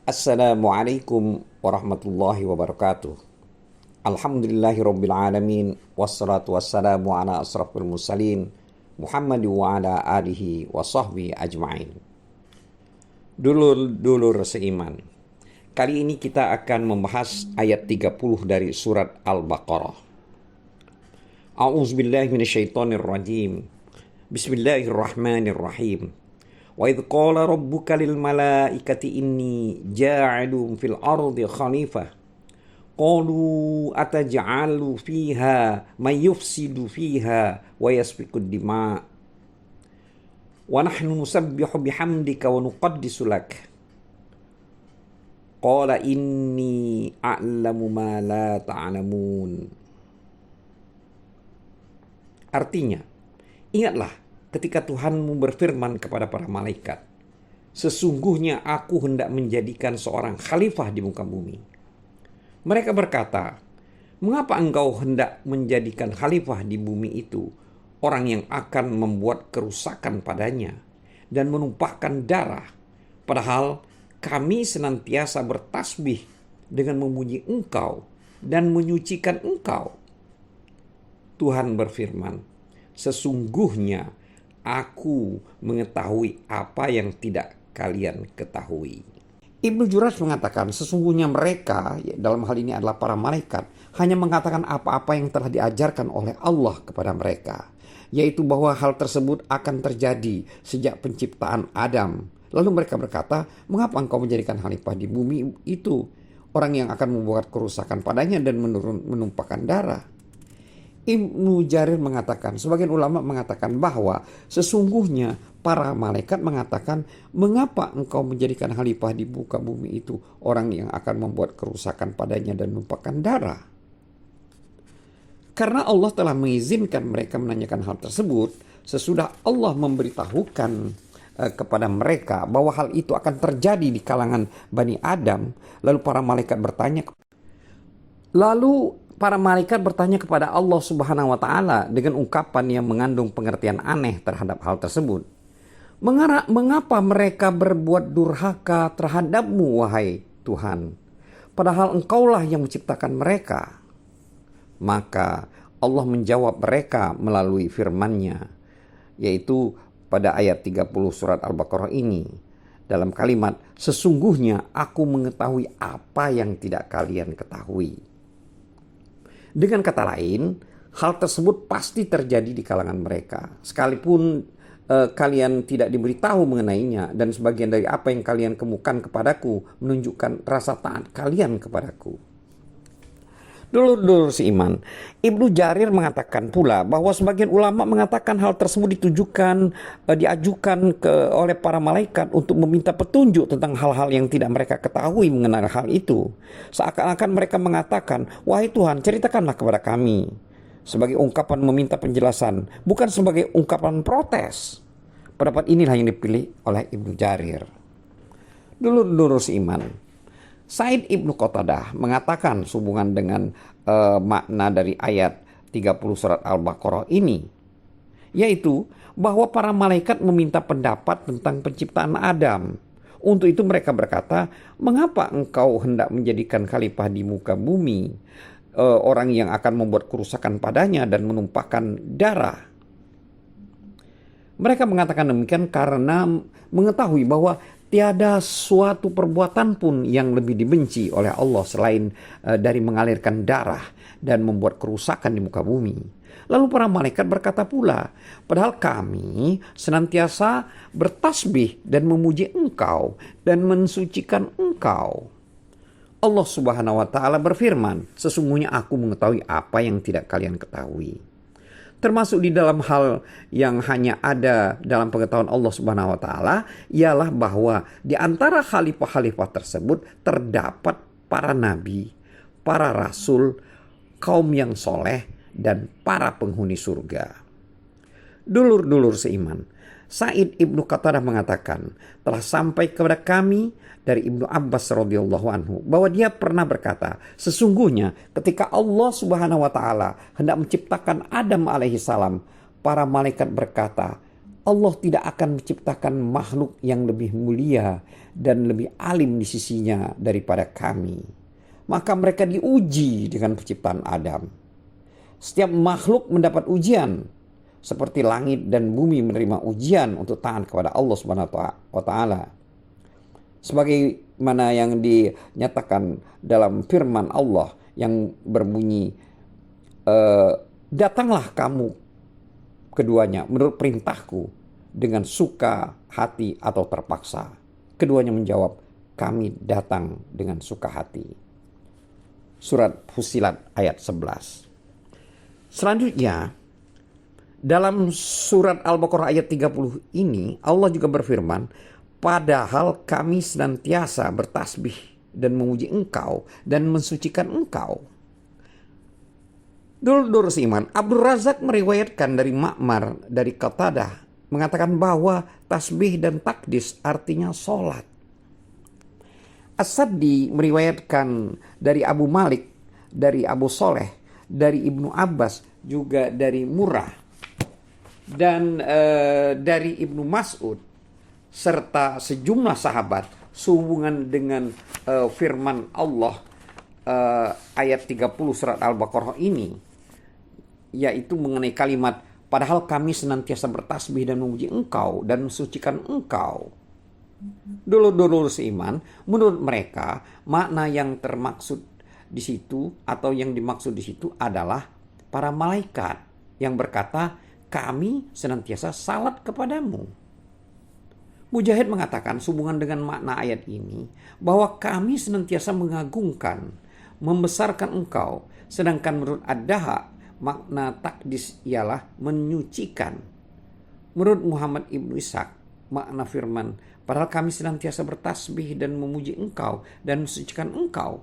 Assalamualaikum warahmatullahi wabarakatuh. Alhamdulillahirabbil alamin wassalatu wassalamu ala asrafil mursalin Muhammad wa ala alihi wa sahbihi ajma'in. Dulur-dulur seiman. Kali ini kita akan membahas ayat 30 dari surat Al-Baqarah. A'udzubillahi minasyaitonir rajim. Bismillahirrahmanirrahim. Wa idh qala rabbuka lil malaikati inni ja'ilun fil ardi khalifah qalu ataj'alu fiha may yufsidu fiha wa yasfiku dima wa nahnu nusabbihu bihamdika wa nuqaddisu lak qala inni a'lamu ma la ta'lamun. Artinya, ingatlah ketika Tuhanmu berfirman kepada para malaikat, sesungguhnya aku hendak menjadikan seorang khalifah di muka bumi. Mereka berkata, mengapa engkau hendak menjadikan khalifah di bumi itu orang yang akan membuat kerusakan padanya dan menumpahkan darah, padahal kami senantiasa bertasbih dengan memuji engkau dan menyucikan engkau. Tuhan berfirman, sesungguhnya aku mengetahui apa yang tidak kalian ketahui. Ibnu Jurayj mengatakan sesungguhnya mereka, dalam hal ini adalah para malaikat, hanya mengatakan apa-apa yang telah diajarkan oleh Allah kepada mereka, yaitu bahwa hal tersebut akan terjadi sejak penciptaan Adam. Lalu mereka berkata, mengapa engkau menjadikan khalifah di bumi itu orang yang akan membuat kerusakan padanya dan menumpahkan darah? Ibnu Jarir mengatakan, sebagian ulama mengatakan bahwa sesungguhnya para malaikat mengatakan, mengapa engkau menjadikan khalifah di muka bumi itu orang yang akan membuat kerusakan padanya dan menumpahkan darah? Karena Allah telah mengizinkan mereka menanyakan hal tersebut sesudah Allah memberitahukan kepada mereka bahwa hal itu akan terjadi di kalangan Bani Adam. Lalu para malaikat bertanya kepada Allah Subhanahu wa taala dengan ungkapan yang mengandung pengertian aneh terhadap hal tersebut. Mengapa mereka berbuat durhaka terhadapmu, wahai Tuhan? Padahal engkaulah yang menciptakan mereka. Maka Allah menjawab mereka melalui firman-Nya, yaitu pada ayat 30 surat Al-Baqarah ini, dalam kalimat, sesungguhnya aku mengetahui apa yang tidak kalian ketahui. Dengan kata lain, hal tersebut pasti terjadi di kalangan mereka. Sekalipun kalian tidak diberitahu mengenainya, dan sebagian dari apa yang kalian kemukan kepadaku menunjukkan rasa taat kalian kepadaku. Dulur-dulur seiman, Ibnu Jarir mengatakan pula bahwa sebagian ulama mengatakan hal tersebut diajukan oleh para malaikat untuk meminta petunjuk tentang hal-hal yang tidak mereka ketahui mengenai hal itu. Seakan-akan mereka mengatakan, wahai Tuhan, ceritakanlah kepada kami, sebagai ungkapan meminta penjelasan, bukan sebagai ungkapan protes. Pendapat inilah yang dipilih oleh Ibnu Jarir. Dulur-dulur seiman, Said Ibnu Qatadah mengatakan sehubungan dengan makna dari ayat 30 surat Al-Baqarah ini, yaitu bahwa para malaikat meminta pendapat tentang penciptaan Adam. Untuk itu mereka berkata, mengapa engkau hendak menjadikan khalifah di muka bumi orang yang akan membuat kerusakan padanya dan menumpahkan darah? Mereka mengatakan demikian karena mengetahui bahwa tiada suatu perbuatan pun yang lebih dibenci oleh Allah selain dari mengalirkan darah dan membuat kerusakan di muka bumi. Lalu para malaikat berkata pula, padahal kami senantiasa bertasbih dan memuji engkau dan mensucikan engkau. Allah Subhanahu wa taala berfirman, sesungguhnya aku mengetahui apa yang tidak kalian ketahui. Termasuk di dalam hal yang hanya ada dalam pengetahuan Allah Subhanahu wa taala ialah bahwa di antara khalifah-khalifah tersebut terdapat para nabi, para rasul, kaum yang soleh, dan para penghuni surga. Dulur-dulur seiman, Said Ibnu Qatadah mengatakan, telah sampai kepada kami dari Ibnu Abbas radhiyallahu anhu bahwa dia pernah berkata, sesungguhnya ketika Allah Subhanahu wa taala hendak menciptakan Adam alaihi salam, para malaikat berkata, Allah tidak akan menciptakan makhluk yang lebih mulia dan lebih alim di sisinya daripada kami. Maka mereka diuji dengan penciptaan Adam. Setiap makhluk mendapat ujian, seperti langit dan bumi menerima ujian untuk taat kepada Allah Subhanahu wa taala. Sebagaimana yang dinyatakan dalam firman Allah yang berbunyi, datanglah kamu keduanya menurut perintahku dengan suka hati atau terpaksa. Keduanya menjawab, kami datang dengan suka hati. Surat Fussilat ayat 11. Selanjutnya, dalam surat Al-Baqarah ayat 30 ini Allah juga berfirman, padahal kami senantiasa bertasbih dan memuji engkau dan mensucikan engkau. Dulur seiman, Abdul Razak meriwayatkan dari Ma'mar dari Qatadah mengatakan bahwa tasbih dan takdis artinya sholat. As-Saddi meriwayatkan dari Abu Malik, dari Abu Soleh, dari Ibnu Abbas, juga dari Murrah, dan dari Ibnu Mas'ud, serta sejumlah sahabat sehubungan dengan firman Allah ayat 30 surat Al-Baqarah ini, yaitu mengenai kalimat padahal kami senantiasa bertasbih dan memuji engkau dan mensucikan engkau. Dulur-dulur seiman, menurut mereka makna yang termaksud di situ atau yang dimaksud di situ adalah para malaikat yang berkata, kami senantiasa salat kepadamu. Mujahid mengatakan sehubungan dengan makna ayat ini bahwa kami senantiasa mengagungkan, membesarkan engkau, sedangkan menurut Ad-Daha makna takdis ialah menyucikan. Menurut Muhammad Ibnu Ishaq, makna firman padahal kami senantiasa bertasbih dan memuji engkau dan mensucikan engkau,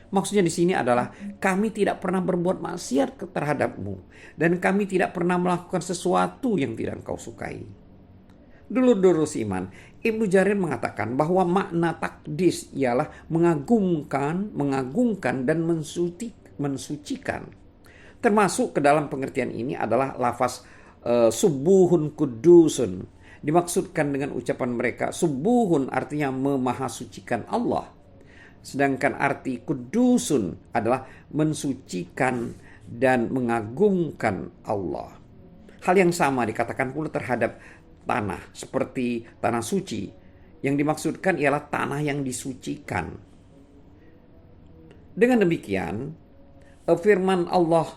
maksudnya di sini adalah kami tidak pernah berbuat maksiat terhadapmu dan kami tidak pernah melakukan sesuatu yang tidak engkau sukai. Dulur-dulur seiman, Ibnu Jarir mengatakan bahwa makna takdis ialah mengagungkan dan mensucikan. Termasuk ke dalam pengertian ini adalah lafaz subuhun kudusun. Dimaksudkan dengan ucapan mereka, subuhun artinya memahasucikan Allah. Sedangkan arti kudusun adalah mensucikan dan mengagungkan Allah. Hal yang sama dikatakan pula terhadap tanah, seperti tanah suci. Yang dimaksudkan ialah tanah yang disucikan. Dengan demikian, firman Allah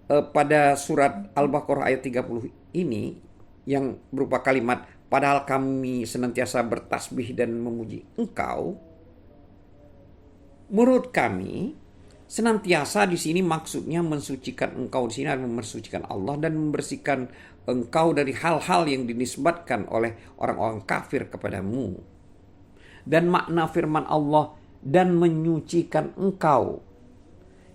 pada surat Al-Baqarah ayat 30 ini yang berupa kalimat padahal kami senantiasa bertasbih dan memuji engkau, menurut kami senantiasa di sini maksudnya mensucikan engkau, di sini adalah mensucikan Allah dan membersihkan engkau dari hal-hal yang dinisbatkan oleh orang-orang kafir kepadamu. Dan makna firman Allah dan menyucikan engkau,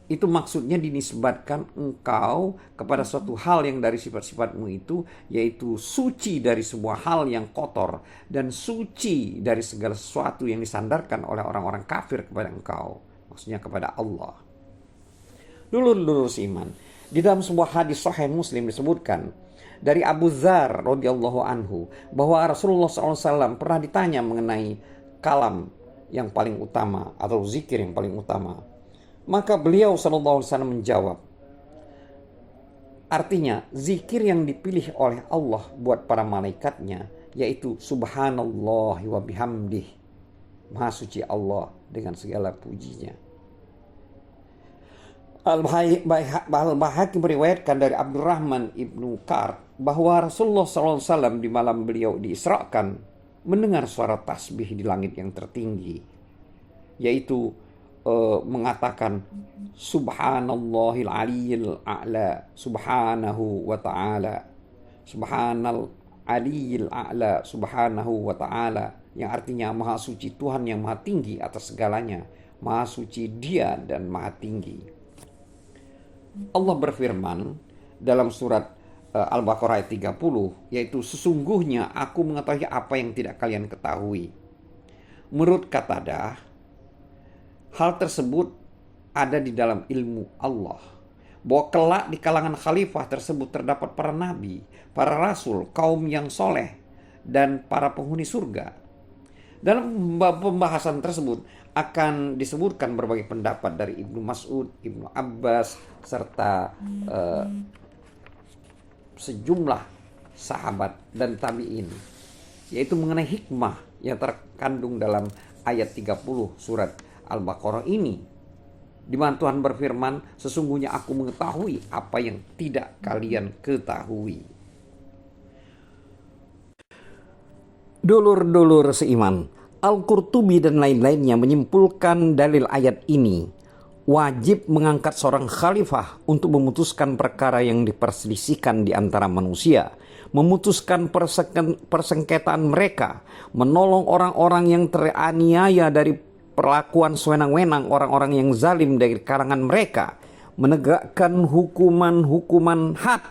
itu maksudnya dinisbatkan engkau kepada suatu hal yang dari sifat-sifatmu itu, yaitu suci dari semua hal yang kotor dan suci dari segala sesuatu yang disandarkan oleh orang-orang kafir kepada engkau, maksudnya kepada Allah. Dulur-dulur seiman, di dalam sebuah hadis sahih Muslim disebutkan dari Abu Dzar radhiyallahu anhu bahwa Rasulullah SAW pernah ditanya mengenai kalam yang paling utama atau zikir yang paling utama. Maka beliau SAW menjawab, artinya zikir yang dipilih oleh Allah buat para malaikatnya yaitu subhanallah wa bihamdih, maha suci Allah dengan segala pujinya. Al-Baihaqi meriwayatkan dari Abdurrahman ibnu Kar bahwa Rasulullah SAW di malam beliau diisrakan mendengar suara tasbih di langit yang tertinggi, yaitu mengatakan subhanallahil aliyil a'la subhanahu wa ta'ala, subhanal aliyil a'la subhanahu wa ta'ala, yang artinya maha suci Tuhan yang maha tinggi atas segalanya, maha suci Dia dan maha tinggi. Allah berfirman dalam surat Al-Baqarah ayat 30, yaitu sesungguhnya aku mengetahui apa yang tidak kalian ketahui. Menurut Qatadah, hal tersebut ada di dalam ilmu Allah. bahwa kelak di kalangan khalifah tersebut terdapat para nabi, para rasul, kaum yang soleh, dan para penghuni surga. Dalam pembahasan tersebut akan disebutkan berbagai pendapat dari Ibnu Mas'ud, Ibnu Abbas, serta sejumlah sahabat dan tabi'in, yaitu mengenai hikmah yang terkandung dalam ayat 30 surat Al-Baqarah ini, di mana Tuhan berfirman, sesungguhnya aku mengetahui apa yang tidak kalian ketahui. Dulur-dulur seiman, Al-Qurtubi dan lain-lainnya menyimpulkan dalil ayat ini wajib mengangkat seorang khalifah untuk memutuskan perkara yang diperselisihkan di antara manusia, memutuskan persengketaan mereka, menolong orang-orang yang teraniaya dari perlakuan sewenang-wenang orang-orang yang zalim dari kalangan mereka, menegakkan hukuman-hukuman had,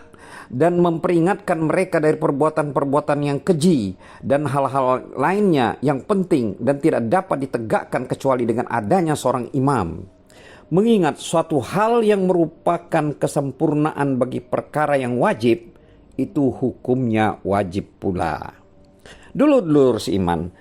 dan memperingatkan mereka dari perbuatan-perbuatan yang keji dan hal-hal lainnya yang penting dan tidak dapat ditegakkan kecuali dengan adanya seorang imam. Mengingat suatu hal yang merupakan kesempurnaan bagi perkara yang wajib, itu hukumnya wajib pula. Dulur-dulur seiman,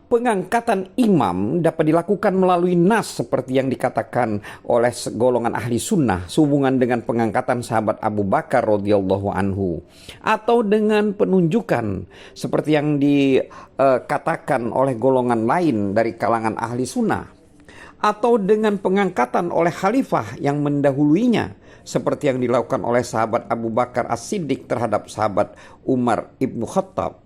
pengangkatan imam dapat dilakukan melalui nas seperti yang dikatakan oleh golongan ahli sunnah sehubungan dengan pengangkatan sahabat Abu Bakar radhiyallahu anhu, atau dengan penunjukan seperti yang dikatakan oleh golongan lain dari kalangan ahli sunnah, atau dengan pengangkatan oleh khalifah yang mendahuluinya seperti yang dilakukan oleh sahabat Abu Bakar As-Siddiq terhadap sahabat Umar Ibnu Khattab,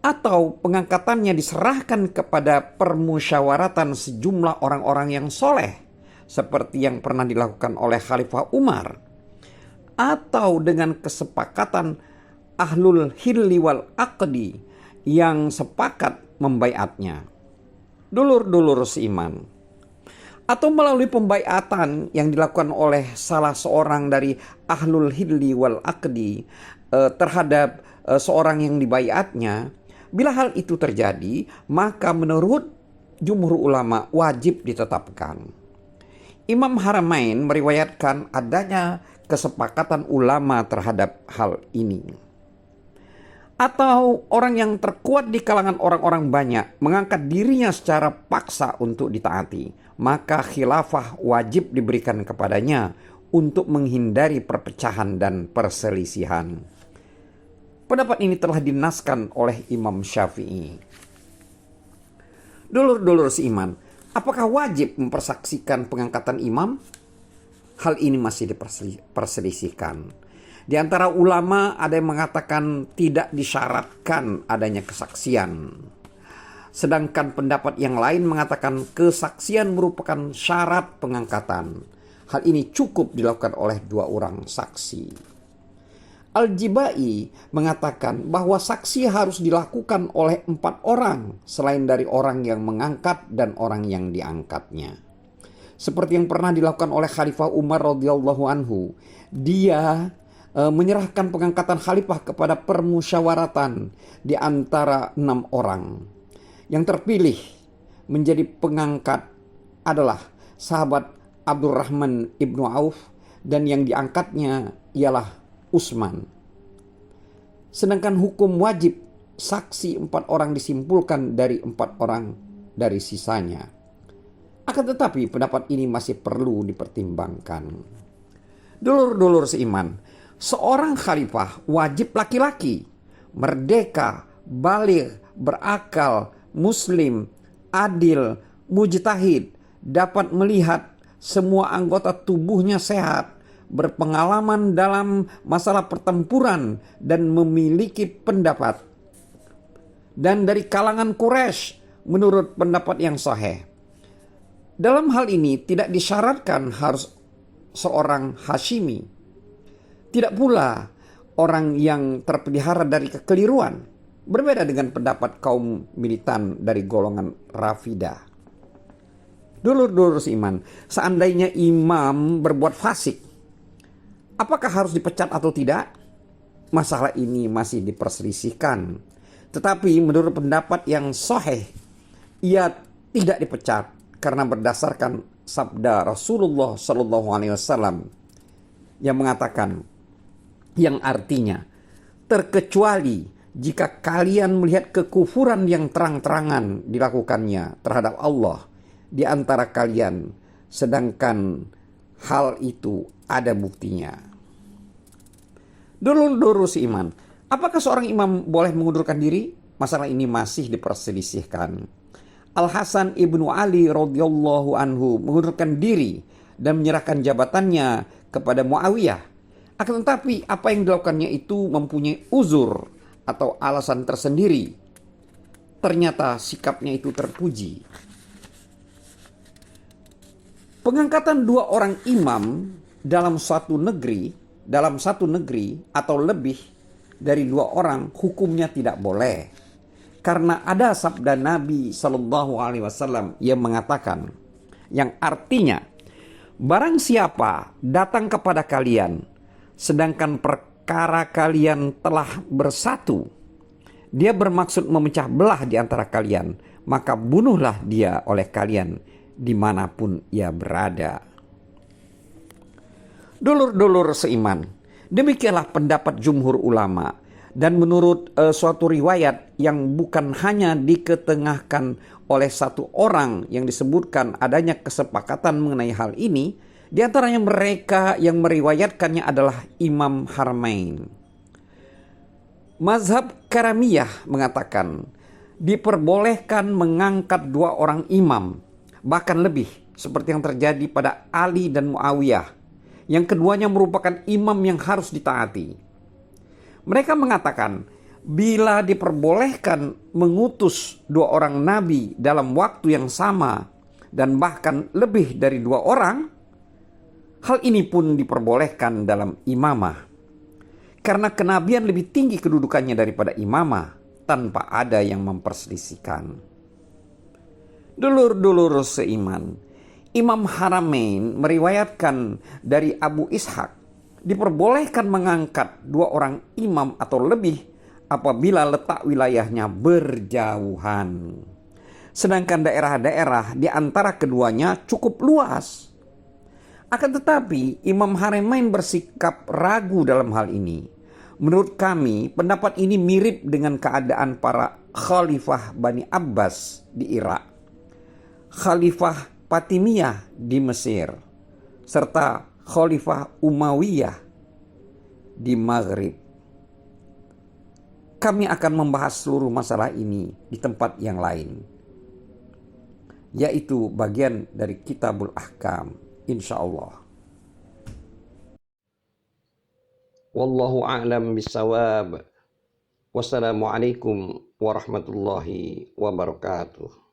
atau pengangkatannya diserahkan kepada permusyawaratan sejumlah orang-orang yang soleh seperti yang pernah dilakukan oleh Khalifah Umar, atau dengan kesepakatan ahlul hilli wal aqdi yang sepakat membaiatnya. Dulur-dulur seiman, atau melalui pembaiatan yang dilakukan oleh salah seorang dari ahlul hilli wal aqdi terhadap seorang yang dibaiatnya. Bila hal itu terjadi, maka menurut jumhur ulama wajib ditetapkan. Imam Haramain meriwayatkan adanya kesepakatan ulama terhadap hal ini. Atau orang yang terkuat di kalangan orang-orang banyak mengangkat dirinya secara paksa untuk ditaati, maka khilafah wajib diberikan kepadanya untuk menghindari perpecahan dan perselisihan. Pendapat ini telah dinaskan oleh Imam Syafi'i. Dulur-dulur seiman, apakah wajib mempersaksikan pengangkatan imam? Hal ini masih diperselisihkan. Di antara ulama ada yang mengatakan tidak disyaratkan adanya kesaksian. Sedangkan pendapat yang lain mengatakan kesaksian merupakan syarat pengangkatan. Hal ini cukup dilakukan oleh 2 orang saksi. Al-Jibai mengatakan bahwa saksi harus dilakukan oleh 4 orang selain dari orang yang mengangkat dan orang yang diangkatnya. Seperti yang pernah dilakukan oleh Khalifah Umar radhiyallahu anhu. Dia menyerahkan pengangkatan khalifah kepada permusyawaratan di antara 6 orang. Yang terpilih menjadi pengangkat adalah sahabat Abdurrahman ibnu Auf, dan yang diangkatnya ialah Utsman. Sedangkan hukum wajib saksi 4 orang disimpulkan dari 4 orang dari sisanya. Akan tetapi pendapat ini masih perlu dipertimbangkan. Dulur-dulur seiman, seorang khalifah wajib laki-laki, merdeka, baligh, berakal, muslim, adil, mujtahid, dapat melihat semua anggota tubuhnya sehat, berpengalaman dalam masalah pertempuran dan memiliki pendapat. Dan dari kalangan Quraisy menurut pendapat yang sahih. Dalam hal ini tidak disyaratkan harus seorang Hashimi. Tidak pula orang yang terpelihara dari kekeliruan, berbeda dengan pendapat kaum militan dari golongan Rafidah. Dulur-dulur seiman, seandainya imam berbuat fasik, apakah harus dipecat atau tidak? Masalah ini masih diperselisihkan. Tetapi menurut pendapat yang sahih, ia tidak dipecat karena berdasarkan sabda Rasulullah SAW yang mengatakan, yang artinya, terkecuali jika kalian melihat kekufuran yang terang-terangan dilakukannya terhadap Allah di antara kalian, sedangkan hal itu ada buktinya. Dulur-dulur seiman, apakah seorang imam boleh mengundurkan diri? Masalah ini masih diperselisihkan. Al-Hasan ibnu Ali radhiyallahu anhu mengundurkan diri dan menyerahkan jabatannya kepada Muawiyah. Akan tetapi apa yang dilakukannya itu mempunyai uzur atau alasan tersendiri. Ternyata sikapnya itu terpuji. Pengangkatan dua orang imam dalam satu negeri atau lebih dari dua orang hukumnya tidak boleh. Karena ada sabda Nabi Shallallahu Alaihi Wasallam yang mengatakan, yang artinya, barang siapa datang kepada kalian sedangkan perkara kalian telah bersatu, dia bermaksud memecah belah di antara kalian, maka bunuhlah dia oleh kalian dimanapun ia berada. Dulur-dulur seiman, demikianlah pendapat jumhur ulama. Dan menurut suatu riwayat yang bukan hanya diketengahkan oleh satu orang yang disebutkan adanya kesepakatan mengenai hal ini, di antaranya mereka yang meriwayatkannya adalah Imam Haramain. Mazhab Karamiyah mengatakan diperbolehkan mengangkat dua orang imam, bahkan lebih, seperti yang terjadi pada Ali dan Muawiyah, yang keduanya merupakan imam yang harus ditaati. Mereka mengatakan bila diperbolehkan mengutus dua orang nabi dalam waktu yang sama dan bahkan lebih dari dua orang, hal ini pun diperbolehkan dalam imamah. Karena kenabian lebih tinggi kedudukannya daripada imamah tanpa ada yang memperselisihkan. Dulur-dulur seiman, Imam Haramain meriwayatkan dari Abu Ishaq, diperbolehkan mengangkat dua orang imam atau lebih apabila letak wilayahnya berjauhan. Sedangkan daerah-daerah di antara keduanya cukup luas. Akan tetapi Imam Haramain bersikap ragu dalam hal ini. Menurut kami, pendapat ini mirip dengan keadaan para khalifah Bani Abbas di Irak, khalifah Fatimiyah di Mesir, serta Khalifah Umayyah di Maghrib. Kami akan membahas seluruh masalah ini di tempat yang lain, yaitu bagian dari Kitabul Ahkam, insyaallah. Wallahu a'lam bissawab. Wassalamualaikum warahmatullahi wabarakatuh.